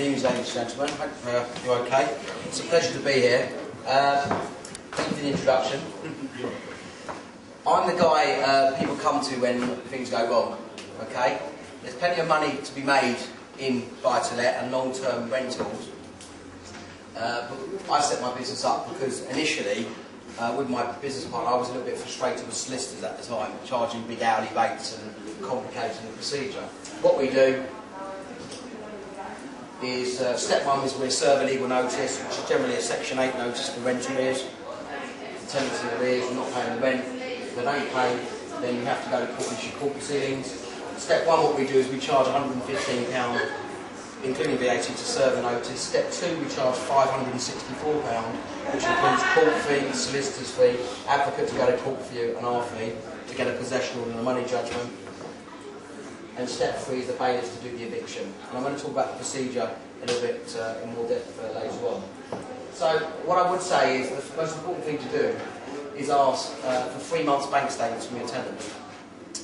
afternoon, ladies and gentlemen. Hope you're okay. It's a pleasure to be here. Thank you for the introduction. I'm the guy people come to when things go wrong. Okay? There's plenty of money to be made in buy-to-let and long-term rentals. But I set my business up because initially, with my business partner, I was a little bit frustrated with solicitors at the time, charging big hourly rates and complicating the procedure. What we do is, step one is we serve a legal notice, which is generally a Section 8 notice for rent arrears. The tenants in arrears, you're not paying the rent. If they don't pay, then you have to go to court and issue court proceedings. Step one, what we do is we charge £115, including VAT, to serve a notice. Step two, we charge £564, which includes court fee, solicitor's fee, advocate to go to court for you, and our fee to get a possession order and a money judgment. And step three is the bailiff to do the eviction. And I'm going to talk about the procedure a little bit in more depth later on. So what I would say is the most important thing to do is ask for 3 months bank statements from your tenant.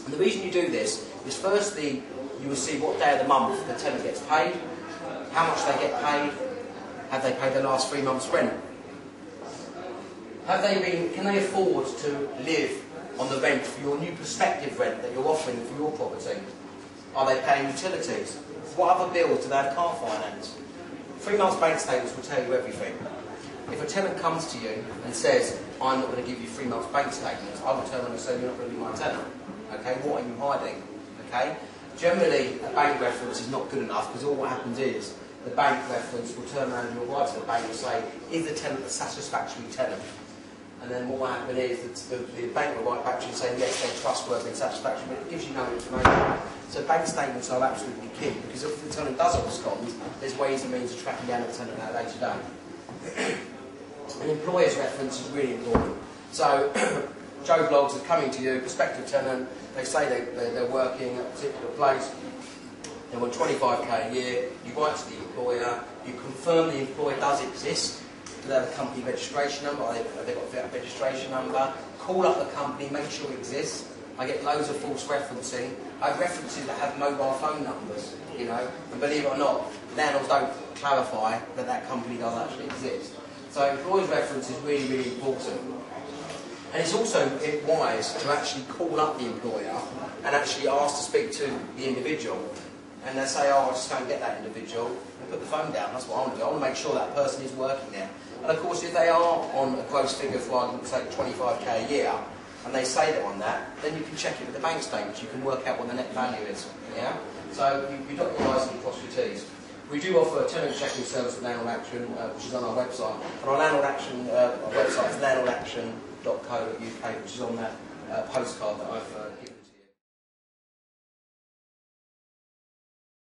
And the reason you do this is, firstly, you will see what day of the month the tenant gets paid, how much they get paid, have they paid the last 3 months' rent, can they afford to live on the rent for your new prospective rent that you're offering for your property? Are they paying utilities? What other bills do they have car finance? 3 months bank statements will tell you everything. If a tenant comes to you and says, I'm not going to give you 3 months bank statements, I will turn around and say, you're not going to be my tenant. Okay, what are you hiding? Okay? Generally, a bank reference is not good enough, because all what happens is the bank reference will turn around and you'll write to the bank and say, is the tenant a satisfactory tenant? And then what will happen is that the bank will write back to you saying, yes, they're trustworthy and satisfactory, but it gives you no information. So bank statements are absolutely key, because if the tenant doesn't respond, there's ways and means of tracking down the tenant at a later date. An employer's reference is really important. So Joe Blogs is coming to you, prospective tenant, they say they're working at a particular place, they want 25k a year, you write to the employer, you confirm the employer does exist, do they have a company registration number, have they got a registration number, call up the company, make sure it exists. I get loads of false referencing. I have references that have mobile phone numbers, you know, and believe it or not, landlords don't clarify that that company does actually exist. So employer's reference is really, really important. And it's also wise to actually call up the employer and actually ask to speak to the individual. And they say, oh, I just don't get that individual, and put the phone down. That's what I want to do. I want to make sure that person is working there. And of course, if they are on a gross figure, for argument's sake, 25k a year, and they say they're on that, then you can check it with the bank statements. You can work out what the net value is. Yeah? So you dot your I's and cross your T's. We do offer a tenant checking service at Landlord Action, which is on our website. And our Landlord Action website is landlordaction.co.uk, which is on that postcard that I've given.